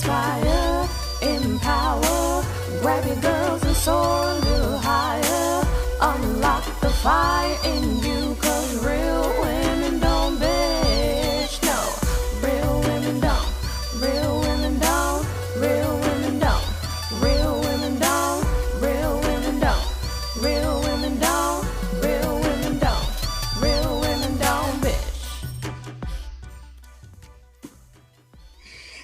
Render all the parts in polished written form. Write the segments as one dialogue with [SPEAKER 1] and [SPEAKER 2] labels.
[SPEAKER 1] inspire, empower, grab your girls and soar a little higher. Unlock the fire in you, 'cause real women don't bitch, no. Real women don't, real women don't, real women don't, real women don't, real women don't, real women don't, real women don't, real women don't bitch.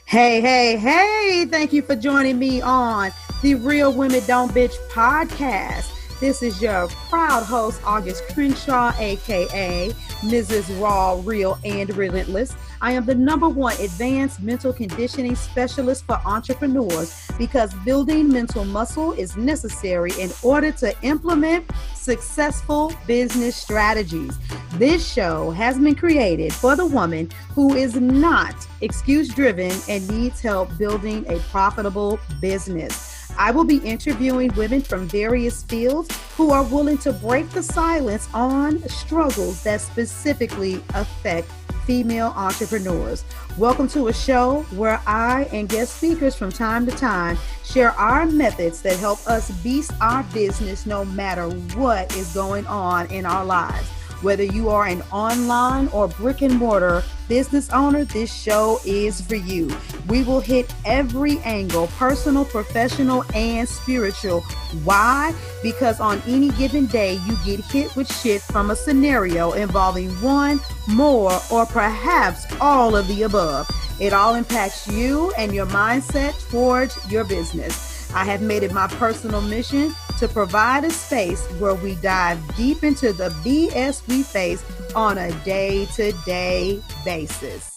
[SPEAKER 2] Hey, thank you for joining me on the Real Women Don't Bitch podcast. This is your proud host, August Crenshaw, aka Mrs. Raw, Real, and Relentless. I am the #1 advanced mental conditioning specialist for entrepreneurs because building mental muscle is necessary in order to implement successful business strategies. This show has been created for the woman who is not excuse-driven and needs help building a profitable business. I will be interviewing women from various fields who are willing to break the silence on struggles that specifically affect female entrepreneurs. Welcome to a show where I and guest speakers from time to time share our methods that help us beast our business no matter what is going on in our lives. Whether you are an online or brick and mortar business owner, this show is for you. We will hit every angle, personal, professional, and spiritual. Why? Because on any given day, you get hit with shit from a scenario involving one, more, or perhaps all of the above. It all impacts you and your mindset towards your business. I have made it my personal mission to provide a space where we dive deep into the BS we face on a day-to-day basis.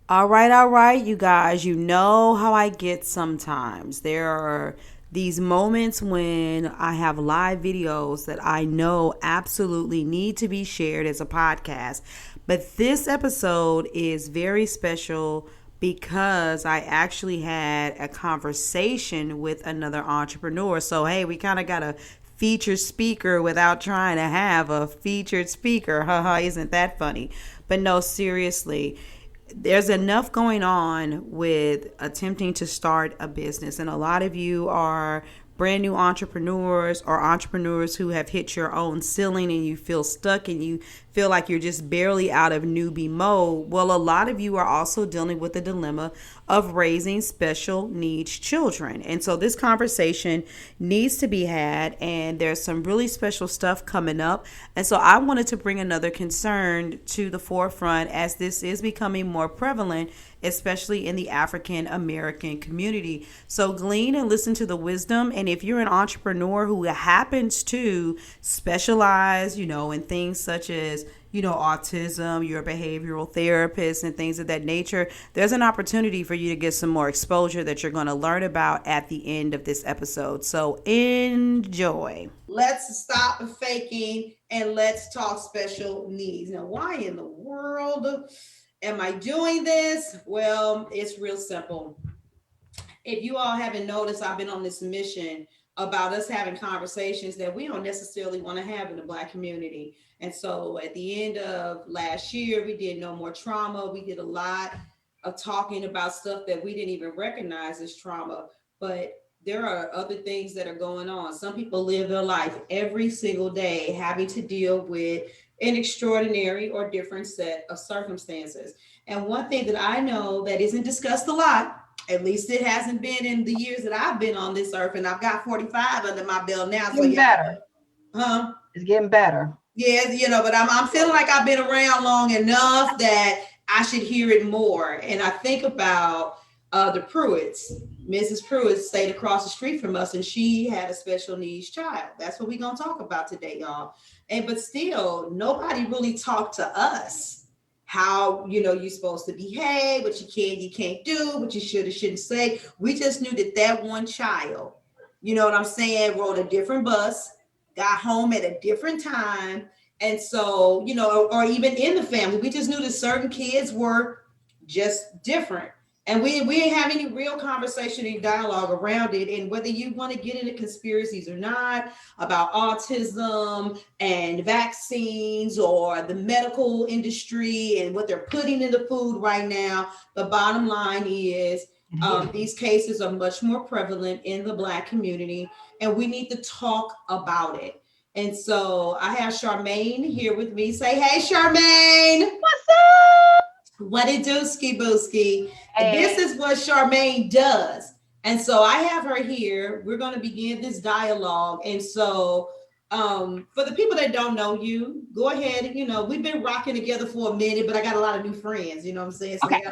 [SPEAKER 2] All right, you guys, you know how I get sometimes. There are these moments when I have live videos that I know absolutely need to be shared as a podcast. But this episode is very special because I actually had a conversation with another entrepreneur. So, hey, we kind of got a featured speaker without trying to have a featured speaker. Haha, isn't that funny? But no, seriously, there's enough going on with attempting to start a business. And a lot of you are brand new entrepreneurs or entrepreneurs who have hit your own ceiling and you feel stuck and you feel like you're just barely out of newbie mode. Well, a lot of you are also dealing with the dilemma of raising special needs children. And so this conversation needs to be had, and there's some really special stuff coming up. And so I wanted to bring another concern to the forefront as this is becoming more prevalent, especially in the African American community. So glean and listen to the wisdom. And if you're an entrepreneur who happens to specialize, in things such as, autism, you're a behavioral therapist and things of that nature, there's an opportunity for you to get some more exposure that you're going to learn about at the end of this episode. So enjoy. Let's stop faking and let's talk special needs. Now, why in the world am I doing this? Well, it's real simple. If you all haven't noticed, I've been on this mission about us having conversations that we don't necessarily want to have in the Black community. And so at the end of last year, we did No More Trauma. We did a lot of talking about stuff that we didn't even recognize as trauma. But there are other things that are going on. Some people live their life every single day having to deal with an extraordinary or different set of circumstances. And one thing that I know that isn't discussed a lot, at least it hasn't been in the years that I've been on this earth, and I've got 45 under my belt now.
[SPEAKER 3] It's getting better.
[SPEAKER 2] Huh?
[SPEAKER 3] It's getting better.
[SPEAKER 2] Yeah, but I'm feeling like I've been around long enough that I should hear it more. And I think about the Pruitts. Mrs. Pruitt stayed across the street from us, and she had a special needs child. That's what we're going to talk about today, y'all. But still, nobody really talked to us how, you're supposed to behave, what you can't do, what you should or shouldn't say. We just knew that one child, you know what I'm saying, rode a different bus, got home at a different time. And so, or even in the family, we just knew that certain kids were just different. And we didn't have any real conversation and dialogue around it. And whether you want to get into conspiracies or not about autism and vaccines or the medical industry and what they're putting in the food right now, the bottom line is
[SPEAKER 3] These cases are much more prevalent in the Black community, and we need to talk about it. And so I have Charmaine here with me. Say, hey, Charmaine.
[SPEAKER 4] What's up?
[SPEAKER 3] What it do, ski booski?
[SPEAKER 4] Hey.
[SPEAKER 3] This is what Charmaine does. And so I have her here. We're going to begin this dialogue. And so for the people that don't know you, go ahead. You know, we've been rocking together for a minute, but I got a lot of new friends, you know what I'm saying? So
[SPEAKER 4] Okay.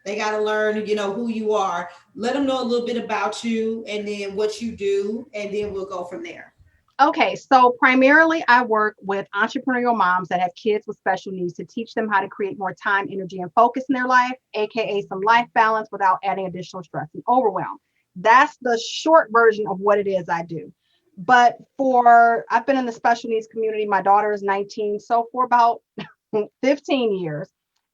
[SPEAKER 3] they gotta learn, you know, who you are. Let them know a little bit about you and then what you do, and then we'll go from there.
[SPEAKER 4] Okay, so primarily I work with entrepreneurial moms that have kids with special needs to teach them how to create more time, energy, and focus in their life, aka some life balance without adding additional stress and overwhelm. That's the short version of what it is I do. But I've been in the special needs community. My daughter is 19, so for about 15 years,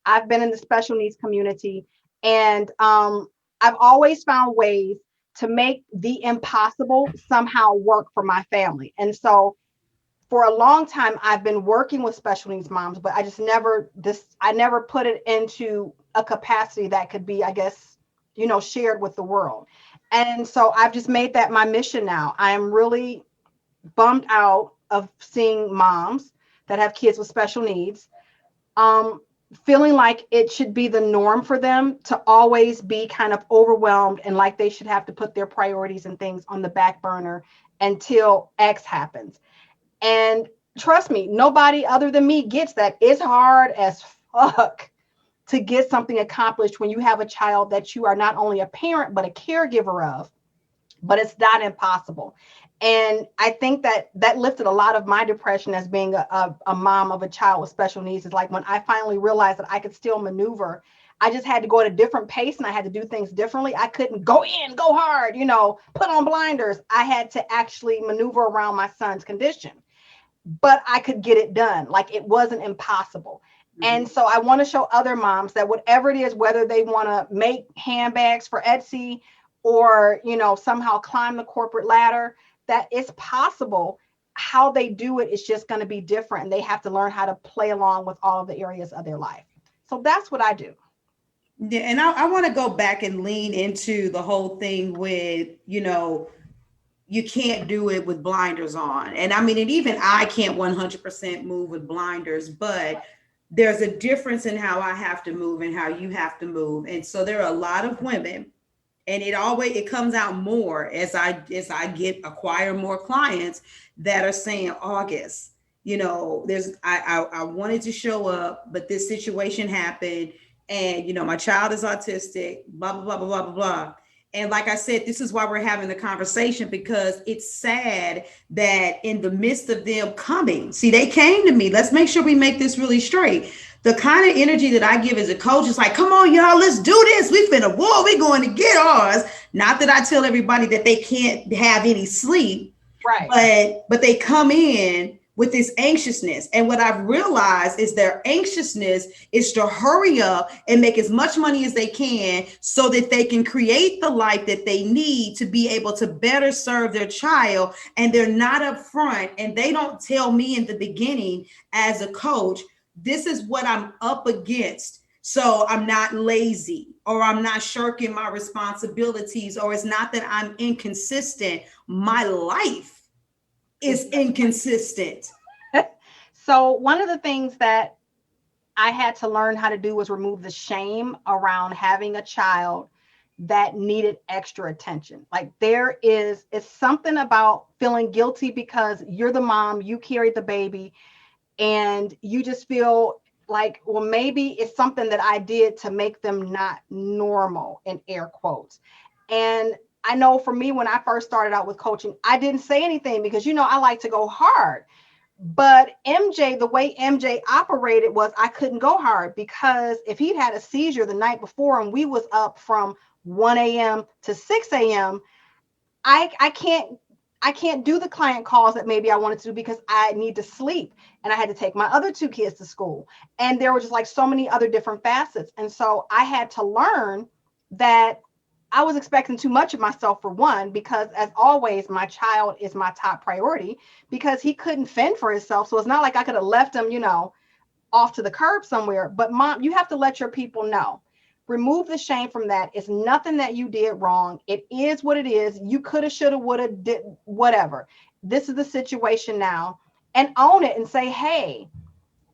[SPEAKER 4] I've been in the special needs community, and I've always found ways to make the impossible somehow work for my family. And so for a long time, I've been working with special needs moms, but I never put it into a capacity that could be, I guess, shared with the world. And so I've just made that my mission now. I am really bummed out of seeing moms that have kids with special needs, feeling like it should be the norm for them to always be kind of overwhelmed and like they should have to put their priorities and things on the back burner until X happens. And trust me, nobody other than me gets that. It's hard as fuck to get something accomplished when you have a child that you are not only a parent, but a caregiver of, but it's not impossible. And I think that lifted a lot of my depression as being a mom of a child with special needs. Is like when I finally realized that I could still maneuver, I just had to go at a different pace and I had to do things differently. I couldn't go hard, put on blinders. I had to actually maneuver around my son's condition, but I could get it done. Like it wasn't impossible. And so I want to show other moms that whatever it is, whether they want to make handbags for Etsy or, somehow climb the corporate ladder, that it's possible. How they do it is just going to be different. And they have to learn how to play along with all of the areas of their life. So that's what I do.
[SPEAKER 2] Yeah. And I want to go back and lean into the whole thing with, you can't do it with blinders on. And I mean, and even I can't 100% move with blinders, but there's a difference in how I have to move and how you have to move. And so there are a lot of women, and it comes out more as I acquire more clients that are saying, August, I wanted to show up, but this situation happened, and my child is autistic, blah blah blah blah blah blah blah. And like I said, this is why we're having the conversation, because it's sad that in the midst of them coming, see, they came to me. Let's make sure we make this really straight. The kind of energy that I give as a coach is like, come on, y'all, let's do this. We finna war. We're going to get ours. Not that I tell everybody that they can't have any sleep,
[SPEAKER 4] right?
[SPEAKER 2] But they come in with this anxiousness. And what I've realized is their anxiousness is to hurry up and make as much money as they can so that they can create the life that they need to be able to better serve their child. And they're not upfront, and they don't tell me in the beginning as a coach, this is what I'm up against. So I'm not lazy, or I'm not shirking my responsibilities, or it's not that I'm inconsistent. My life is inconsistent.
[SPEAKER 4] So one of the things that I had to learn how to do was remove the shame around having a child that needed extra attention. Like it's something about feeling guilty because you're the mom, you carried the baby, and you just feel like, well, maybe it's something that I did to make them not normal, in air quotes. And I know for me, when I first started out with coaching, I didn't say anything because, I like to go hard. But MJ, the way MJ operated was I couldn't go hard, because if he'd had a seizure the night before and we was up from 1 a.m. to 6 a.m., I can't do the client calls that maybe I wanted to do because I need to sleep, and I had to take my other 2 kids to school. And there were just like so many other different facets. And so I had to learn that I was expecting too much of myself, for one, because as always, my child is my top priority, because he couldn't fend for himself. So it's not like I could have left him, off to the curb somewhere. But mom, you have to let your people know remove the shame from that. It's nothing that you did wrong. It is what it is. You coulda, shoulda, woulda, did whatever. This is the situation now, and own it and say, hey,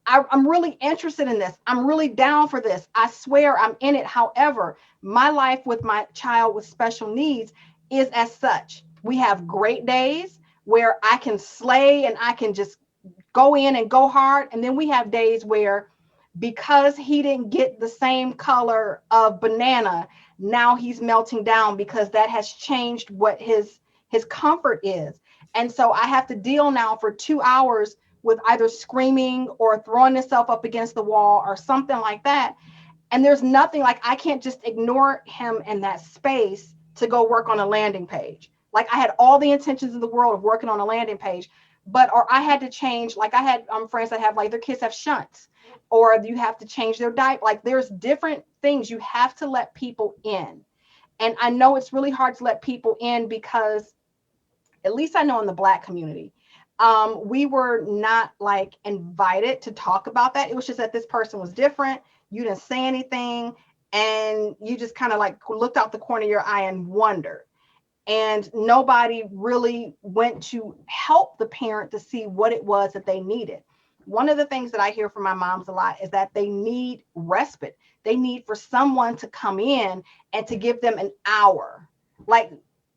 [SPEAKER 4] I'm really interested in this. I'm really down for this. I swear I'm in it. However, my life with my child with special needs is as such. We have great days where I can slay and I can just go in and go hard. And then we have days where, because he didn't get the same color of banana, now he's melting down because that has changed what his comfort is. And so I have to deal now for 2 hours with either screaming or throwing himself up against the wall or something like that. And there's nothing, like, I can't just ignore him in that space to go work on a landing page. Like, I had all the intentions in the world of working on a landing page, or I had to change, like, I had friends that have, like, their kids have shunts, or you have to change their diet. Like, there's different things you have to let people in. And I know it's really hard to let people in because, at least I know in the Black community, we were not, like, invited to talk about that. It was just that this person was different. You didn't say anything, and you just kind of, like, looked out the corner of your eye and wondered. And nobody really went to help the parent to see what it was that they needed. One of the things that I hear from my moms a lot is that they need respite. They need for someone to come in and to give them an hour. Like,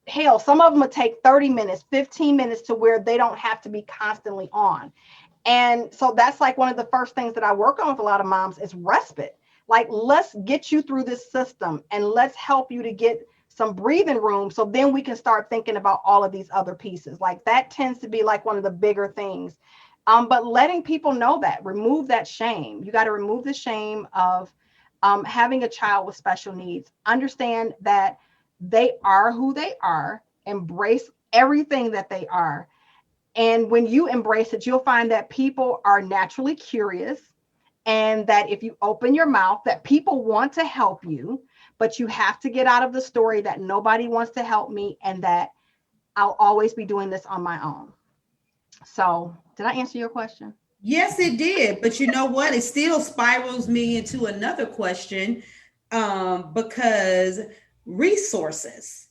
[SPEAKER 4] hell, some of them would take 30 minutes, 15 minutes to where they don't have to be constantly on. And so that's, like, one of the first things that I work on with a lot of moms is respite. Like, let's get you through this system and let's help you to get some breathing room. So then we can start thinking about all of these other pieces. Like, that tends to be, like, one of the bigger things. But letting people know that, remove that shame. You got to remove the shame of having a child with special needs. Understand that they are who they are. Embrace everything that they are. And when you embrace it, you'll find that people are naturally curious, and that if you open your mouth, that people want to help you, but you have to get out of the story that nobody wants to help me and that I'll always be doing this on my own. So, did I answer your question?
[SPEAKER 3] Yes, it did. But you know what? It still spirals me into another question, because resources.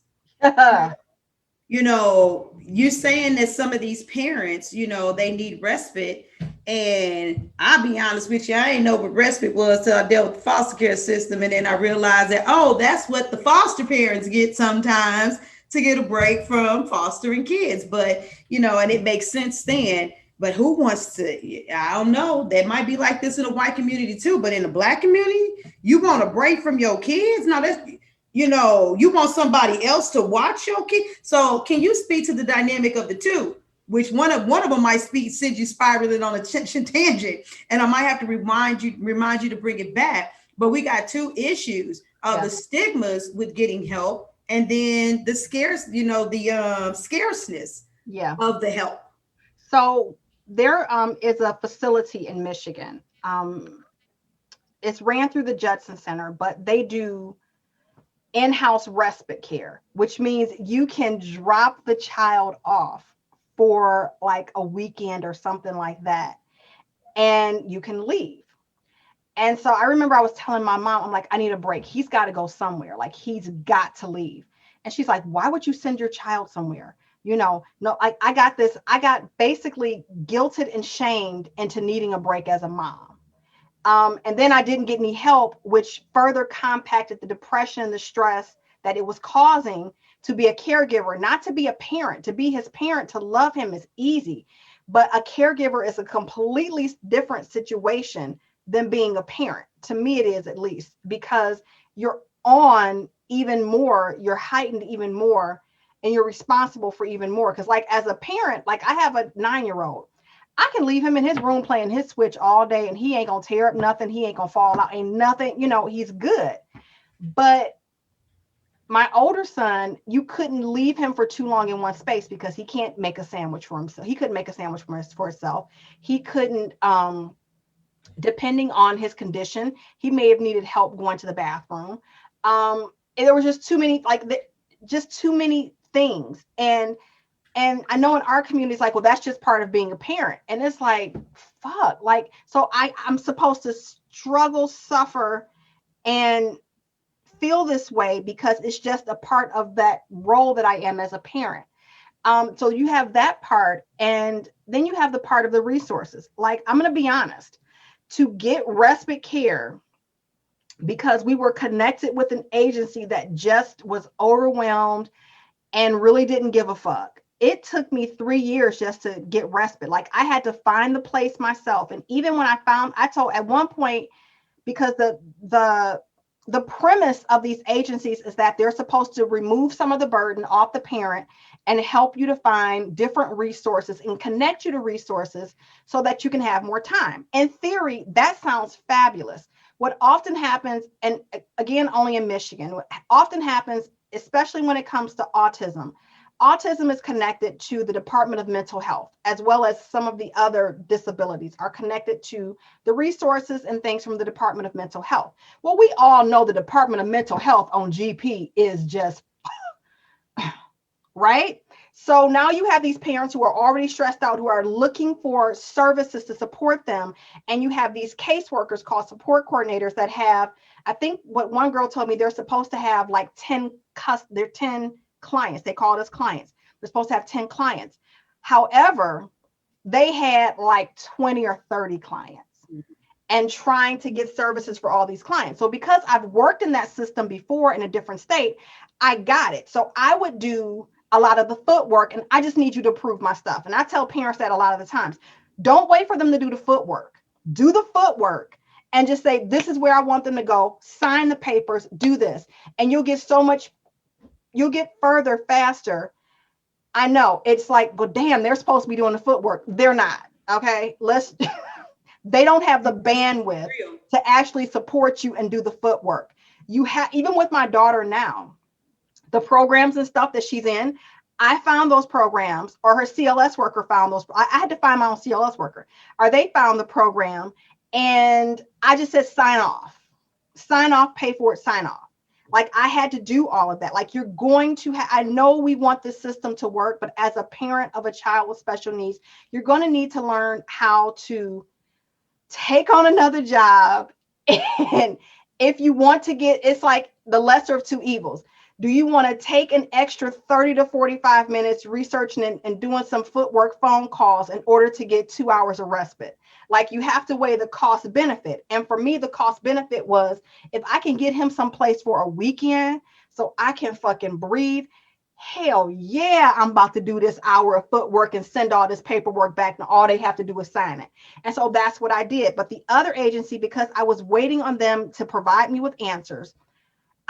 [SPEAKER 3] You know, you're saying that some of these parents, you know, they need respite. And I'll be honest with you, I ain't know what respite was till I dealt with the foster care system. And then I realized that, oh, that's what the foster parents get sometimes to get a break from fostering kids. But, you know, and it makes sense then. But who wants to, I don't know, that might be like this in the white community too. But in the Black community, you want a break from your kids? No, that's, you know, you want somebody else to watch your kid. So can you speak to the dynamic of the two? Which one of them might send you spiraling on a tangent, and I might have to remind you to bring it back. But we got two issues of the stigmas with getting help, and then the scarceness of the help.
[SPEAKER 4] So there is a facility in Michigan. It's ran through the Judson Center, but they do in-house respite care, which means you can drop the child off for like a weekend or something like that, and you can leave. And so I remember I was telling my mom, I'm like, I need a break. He's got to go somewhere. Like, he's got to leave. And she's like, why would you send your child somewhere? You know, no, I got this. I got basically guilted and shamed into needing a break as a mom. And then I didn't get any help, which further compacted the depression and the stress that it was causing to be a caregiver, not to be a parent. To be his parent, to love him is easy. But a caregiver is a completely different situation than being a parent. To me, it is, at least, because you're on even more, you're heightened even more, and you're responsible for even more. Because like as a parent, like I have a 9-year-old. I can leave him in his room playing his Switch all day and he ain't gonna tear up nothing. He ain't gonna fall out, ain't nothing, you know, he's good. But my older son, you couldn't leave him for too long in one space because he can't make a sandwich for himself. He couldn't make a sandwich for himself. He couldn't, depending on his condition, he may have needed help going to the bathroom. And there was just too many, just too many things. And I know in our community, it's like, well, that's just part of being a parent. And it's like, fuck, like, so I'm supposed to struggle, suffer, and feel this way because it's just a part of that role that I am as a parent. So you have that part, and then you have the part of the resources. Like, I'm going to be honest, to get respite care, because we were connected with an agency that just was overwhelmed and really didn't give a fuck. It took me 3 years just to get respite. Like, I had to find the place myself. And even when I told at one point, because the premise of these agencies is that they're supposed to remove some of the burden off the parent and help you to find different resources and connect you to resources so that you can have more time. In theory, that sounds fabulous. What often happens, and again, only in Michigan, what often happens, especially when it comes to autism, autism is connected to the Department of Mental Health, as well as some of the other disabilities are connected to the resources and things from the Department of Mental Health. Well, we all know the Department of Mental Health on GP is just, right? So now you have these parents who are already stressed out, who are looking for services to support them. And you have these caseworkers called support coordinators that have, I think what one girl told me, they're supposed to have like 10 clients. They called us clients. They're supposed to have 10 clients. However, they had like 20 or 30 clients and trying to get services for all these clients. So because I've worked in that system before in a different state, I got it. So I would do a lot of the footwork, and I just need you to approve my stuff. And I tell parents that a lot of the times, don't wait for them to do the footwork. Do the footwork and just say, this is where I want them to go. Sign the papers, do this. And you'll get further faster. I know it's like, well, damn, they're supposed to be doing the footwork. They're not. Okay. They don't have the bandwidth to actually support you and do the footwork. You have, even with my daughter now, the programs and stuff that she's in, I found those programs, or her CLS worker found those. I had to find my own CLS worker, or they found the program, and I just said, sign off, pay for it, sign off. Like, I had to do all of that. Like, you're going to I know we want this system to work, but as a parent of a child with special needs, you're going to need to learn how to take on another job. And if you want to it's like the lesser of two evils. Do you want to take an extra 30 to 45 minutes researching and doing some footwork phone calls in order to get 2 hours of respite? Like, you have to weigh the cost benefit. And for me, the cost benefit was, if I can get him someplace for a weekend so I can fucking breathe, hell yeah, I'm about to do this hour of footwork and send all this paperwork back, and all they have to do is sign it. And so that's what I did. But the other agency, because I was waiting on them to provide me with answers,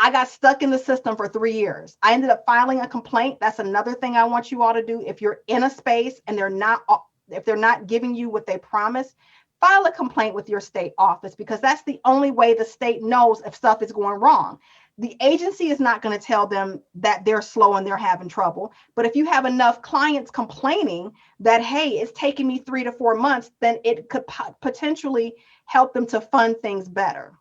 [SPEAKER 4] I got stuck in the system for 3 years. I ended up filing a complaint. That's another thing I want you all to do. If you're in a space and if they're not giving you what they promise, file a complaint with your state office, because that's the only way the state knows if stuff is going wrong. The agency is not going to tell them that they're slow and they're having trouble. But if you have enough clients complaining that, hey, it's taking me 3 to 4 months, then it could potentially help them to fund things better.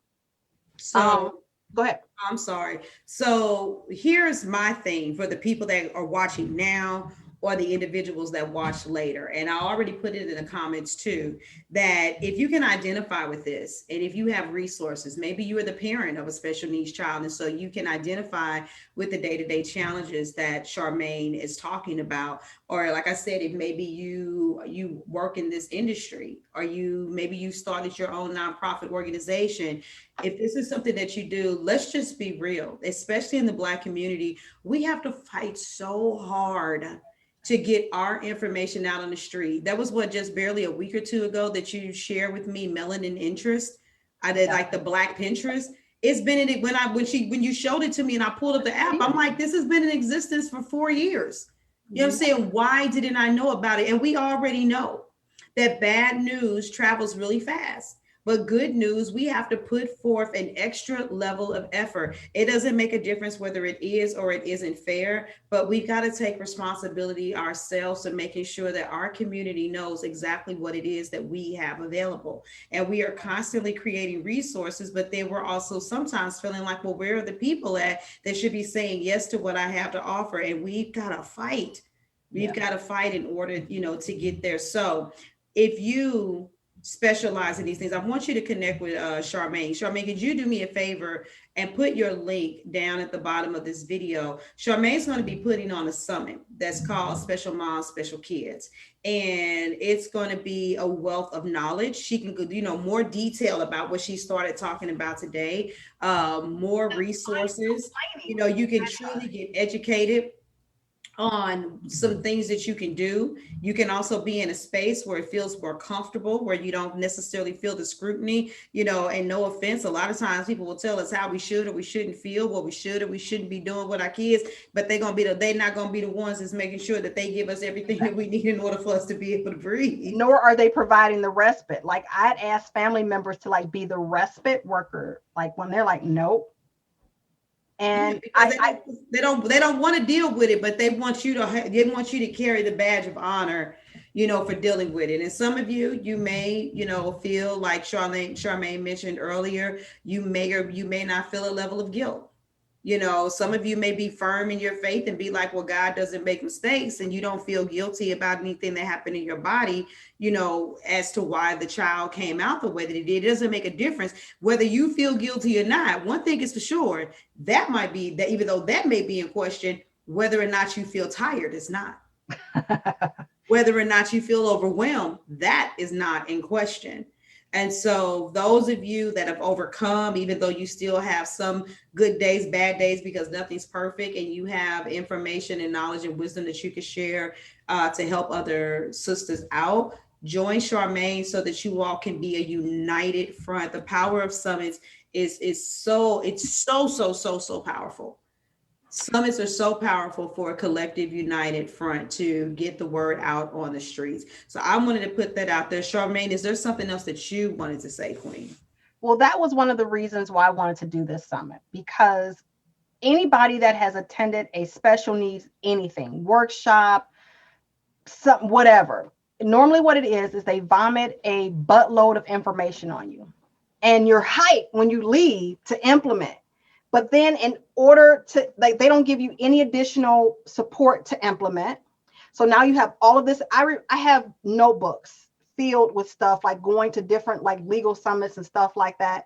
[SPEAKER 3] So
[SPEAKER 4] go ahead.
[SPEAKER 3] I'm sorry. So here's my thing for the people that are watching now, or the individuals that watch later. And I already put it in the comments too, that if you can identify with this, and if you have resources, maybe you are the parent of a special needs child, and so you can identify with the day-to-day challenges that Charmaine is talking about. Or like I said, if maybe you work in this industry, or maybe you started your own nonprofit organization. If this is something that you do, let's just be real, especially in the Black community, we have to fight so hard to get our information out on the street. That was just barely a week or two ago that you shared with me, Melanin Interest. I did like the Black Pinterest. It's been in it when you showed it to me and I pulled up the app, I'm like, this has been in existence for 4 years. You know what I'm saying? Why didn't I know about it? And we already know that bad news travels really fast. But good news, we have to put forth an extra level of effort. It doesn't make a difference whether it is or it isn't fair, but we've got to take responsibility ourselves to making sure that our community knows exactly what it is that we have available. And we are constantly creating resources, but then we're also sometimes feeling like, well, where are the people at that should be saying yes to what I have to offer? And we've got to fight. We've got to fight in order, to get there. So if you specialize in these things, I want you to connect with Charmaine. Charmaine, could you do me a favor and put your link down at the bottom of this video? Charmaine's going to be putting on a summit that's called Special Moms, Special Kids. And it's going to be a wealth of knowledge. She can go, more detail about what she started talking about today, more resources. You can truly get educated on some things that you can do. You can also be in a space where it feels more comfortable, where you don't necessarily feel the scrutiny, and no offense. A lot of times people will tell us how we should or we shouldn't feel, what we should or we shouldn't be doing with our kids, but they're not going to be the ones that's making sure that they give us everything that we need in order for us to be able to breathe.
[SPEAKER 4] Nor are they providing the respite. Like, I'd ask family members to be the respite worker, when they're like, nope. And
[SPEAKER 3] they don't want to deal with it, but they want you to carry the badge of honor, for dealing with it. And some of you may, feel like Charmaine mentioned earlier, you may or you may not feel a level of guilt. Some of you may be firm in your faith and be like, well, God doesn't make mistakes, and you don't feel guilty about anything that happened in your body, as to why the child came out the way that it did. It doesn't make a difference whether you feel guilty or not. One thing is for sure, that might be that, even though that may be in question, whether or not you feel tired is not. Whether or not you feel overwhelmed, that is not in question. And so those of you that have overcome, even though you still have some good days, bad days, because nothing's perfect, and you have information and knowledge and wisdom that you can share to help other sisters out, join Charmaine so that you all can be a united front. The power of summits is so powerful. Summits are so powerful for a collective united front to get the word out on the streets. So I wanted to put that out there. Charmaine, is there something else that you wanted to say, Queen?
[SPEAKER 4] Well, that was one of the reasons why I wanted to do this summit, because anybody that has attended a special needs anything, workshop, something, whatever, normally what it is they vomit a buttload of information on you, and you're hyped when you leave to implement. But then in order to, they don't give you any additional support to implement. So now you have all of this. I have notebooks filled with stuff, like going to different legal summits and stuff like that.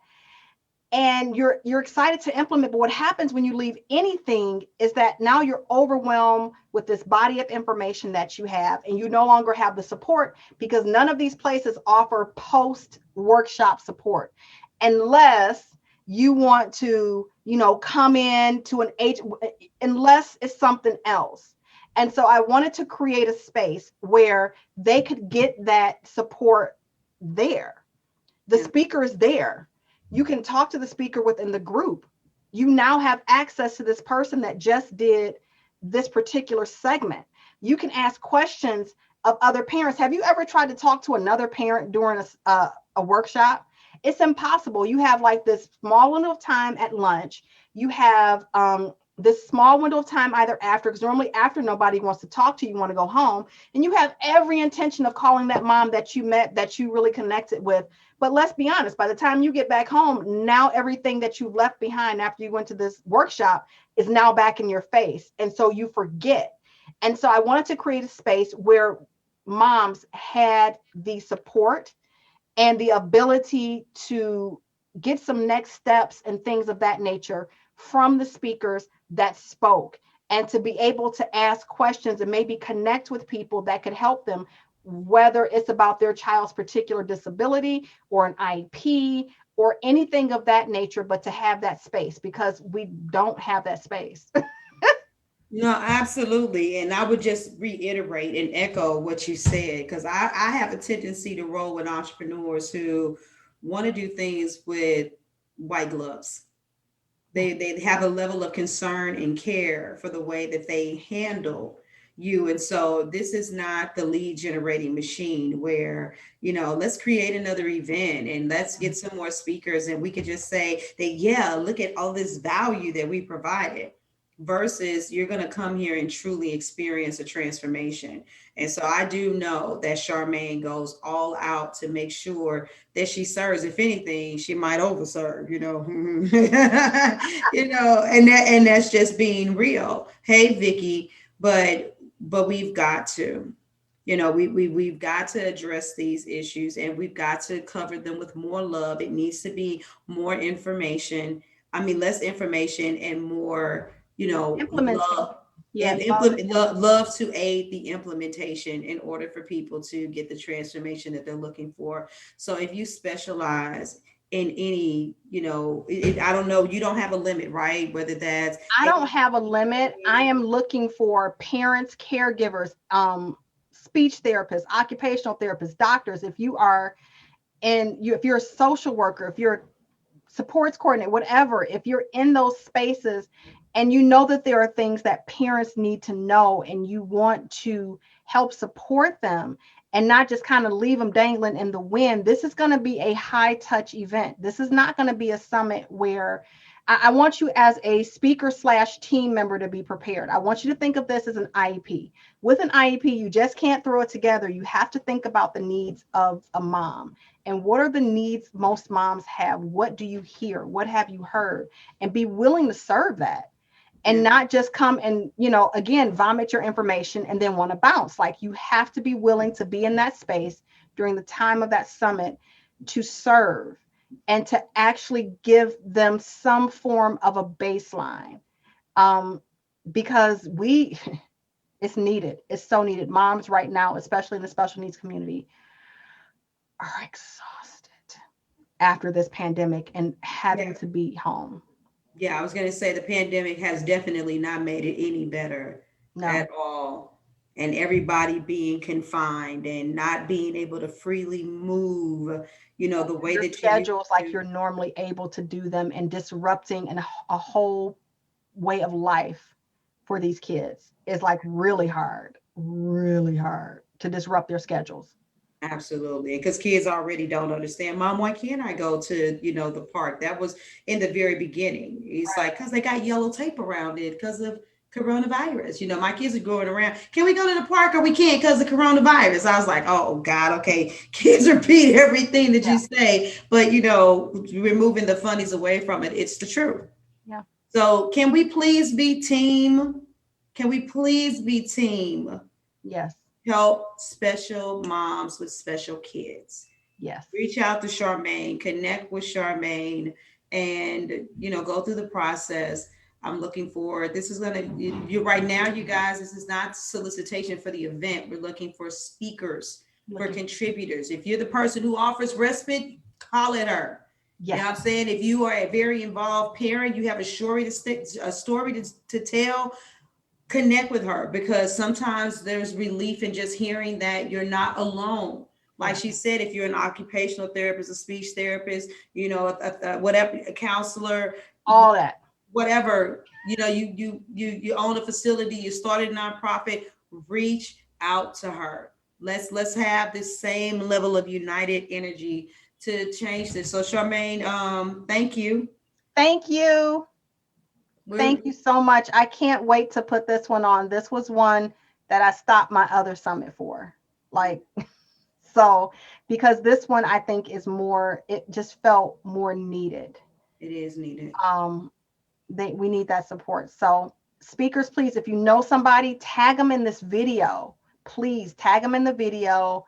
[SPEAKER 4] And you're excited to implement. But what happens when you leave anything is that now you're overwhelmed with this body of information that you have, and you no longer have the support, because none of these places offer post-workshop support, unless you want to, come in to an age, unless it's something else. And so I wanted to create a space where they could get that support there. The speaker is there. You can talk to the speaker within the group. You now have access to this person that just did this particular segment. You can ask questions of other parents. Have you ever tried to talk to another parent during a workshop? It's impossible. You have this small window of time at lunch. You have this small window of time either after, because normally after nobody wants to talk to you, you want to go home. And you have every intention of calling that mom that you met, that you really connected with. But let's be honest, by the time you get back home, now everything that you left behind after you went to this workshop is now back in your face. And so you forget. And so I wanted to create a space where moms had the support and the ability to get some next steps and things of that nature from the speakers that spoke, and to be able to ask questions and maybe connect with people that could help them, whether it's about their child's particular disability or an IEP or anything of that nature, but to have that space, because we don't have that space.
[SPEAKER 3] No, absolutely. And I would just reiterate and echo what you said, because I have a tendency to roll with entrepreneurs who want to do things with white gloves. They have a level of concern and care for the way that they handle you. And so this is not the lead generating machine where, let's create another event and let's get some more speakers and we could just say that, look at all this value that we provided. Versus you're going to come here and truly experience a transformation. And so I do know that Charmaine goes all out to make sure that she serves. If anything, she might overserve, and that's just being real. Hey, Vicky, but we've got to. we've got to address these issues, and we've got to cover them with more love. It needs to be more information. I mean, less information and more,
[SPEAKER 4] Implementation.
[SPEAKER 3] love,
[SPEAKER 4] Yeah,
[SPEAKER 3] and
[SPEAKER 4] love.
[SPEAKER 3] love to aid the implementation in order for people to get the transformation that they're looking for. So if you specialize in any, I don't know, you don't have a limit, right? Whether that's
[SPEAKER 4] I don't have a limit. I am looking for parents, caregivers, speech therapists, occupational therapists, doctors. If you are if you're a social worker, if you're a supports coordinator, whatever, if you're in those spaces and you know that there are things that parents need to know and you want to help support them and not just kind of leave them dangling in the wind, this is going to be a high touch event. This is not going to be a summit where I want you as a speaker / team member to be prepared. I want you to think of this as an IEP. With an IEP, you just can't throw it together. You have to think about the needs of a mom. And what are the needs most moms have? What do you hear? What have you heard? And be willing to serve that. And not just come and, again, vomit your information and then want to bounce. Like, you have to be willing to be in that space during the time of that summit to serve and to actually give them some form of a baseline. Because it's needed. It's so needed. Moms right now, especially in the special needs community, are exhausted after this pandemic and having to be home.
[SPEAKER 3] Yeah, I was going to say the pandemic has definitely not made it any better at all. And everybody being confined and not being able to freely move, the way
[SPEAKER 4] your
[SPEAKER 3] that
[SPEAKER 4] schedules like you're normally able to do them, and disrupting a whole way of life for these kids is like really hard to disrupt their schedules.
[SPEAKER 3] Absolutely. Because kids already don't understand, Mom, why can't I go to, the park? That was in the very beginning. It's like, because they got yellow tape around it because of coronavirus. My kids are going around, can we go to the park, or we can't because of coronavirus? I was like, oh God, okay. Kids repeat everything that you say, but removing the funnies away from it, it's the truth.
[SPEAKER 4] Yeah.
[SPEAKER 3] So can we please be team?
[SPEAKER 4] Yes.
[SPEAKER 3] Help special moms with special kids.
[SPEAKER 4] Yes.
[SPEAKER 3] Reach out to Charmaine, connect with Charmaine, and go through the process. I'm looking forward. This is you right now, you guys, this is not solicitation for the event. We're looking for speakers, for contributors. If you're the person who offers respite, call it her. Yes. You know what I'm saying? If you are a very involved parent, you have a story to tell, connect with her, because sometimes there's relief in just hearing that you're not alone. Like she said, if you're an occupational therapist, a speech therapist, whatever, a counselor,
[SPEAKER 4] all that,
[SPEAKER 3] whatever, you own a facility, you started a nonprofit, reach out to her. Let's have this same level of united energy to change this. So Charmaine, thank you.
[SPEAKER 4] Thank you. Thank you so much. I can't wait to put this one on. This was one that I stopped my other summit for. So, because this one I think is more, it just felt more needed.
[SPEAKER 3] It is needed.
[SPEAKER 4] We need that support. So speakers, please, if you know somebody, tag them in this video. Please tag them in the video.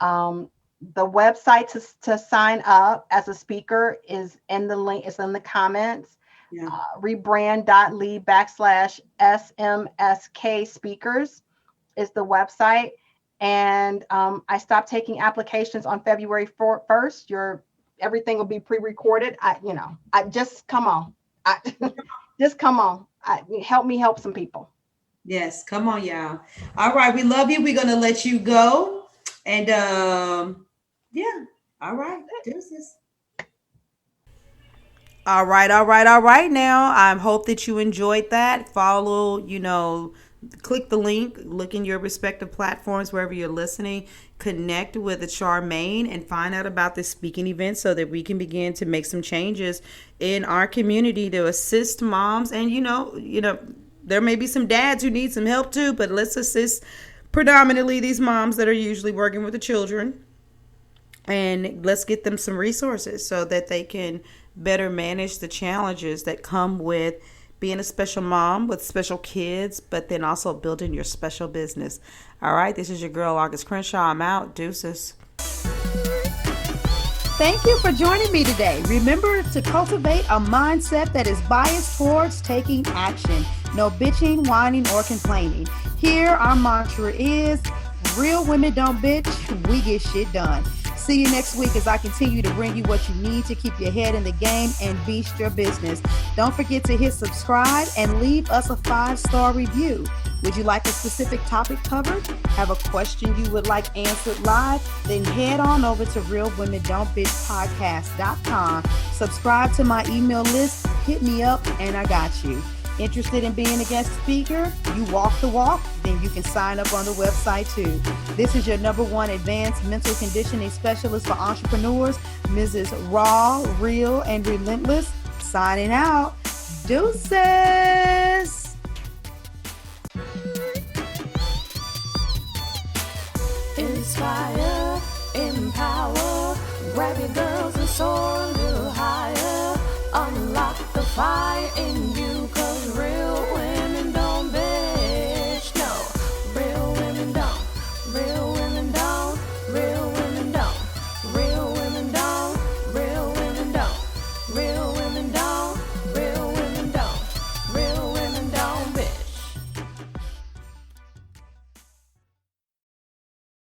[SPEAKER 4] The website to sign up as a speaker is in the link. It's in the comments. Yeah. Rebrand.ly/SMSK speakers is the website. And I stopped taking applications on February 1st. Everything will be pre-recorded. I just come on. Just come on. Help me help some people.
[SPEAKER 3] Yes, come on, y'all. All right, we love you. We're gonna let you go. And yeah, all right. Deuces. All right. Now, I hope that you enjoyed that. Follow, click the link, look in your respective platforms wherever you're listening, connect with Charmaine and find out about this speaking event so that we can begin to make some changes in our community to assist moms. And, there may be some dads who need some help too, but let's assist predominantly these moms that are usually working with the children. And let's get them some resources so that they can better manage the challenges that come with
[SPEAKER 2] being a special mom with special kids, but then also building your special business. All right, this is your girl, August Crenshaw. I'm out. Deuces. Thank you for joining me today. Remember to cultivate a mindset that is biased towards taking action. No bitching, whining, or complaining. Here, our mantra is, real women don't bitch, we get shit done. See you next week as I continue to bring you what you need to keep your head in the game and beast your business. Don't forget to hit subscribe and leave us a 5-star review. Would you like a specific topic covered? Have a question you would like answered live? Then head on over to realwomen.don't bitch podcast.com. Subscribe to my email list, hit me up, and I got you. Interested in being a guest speaker? You walk the walk? Then you can sign up on the website too. This is your #1 advanced mental conditioning specialist for entrepreneurs, Mrs. Raw, Real, and Relentless. Signing out. Deuces.
[SPEAKER 1] Inspire, empower, grab your girls and soar a little higher. Unlock the fire in you.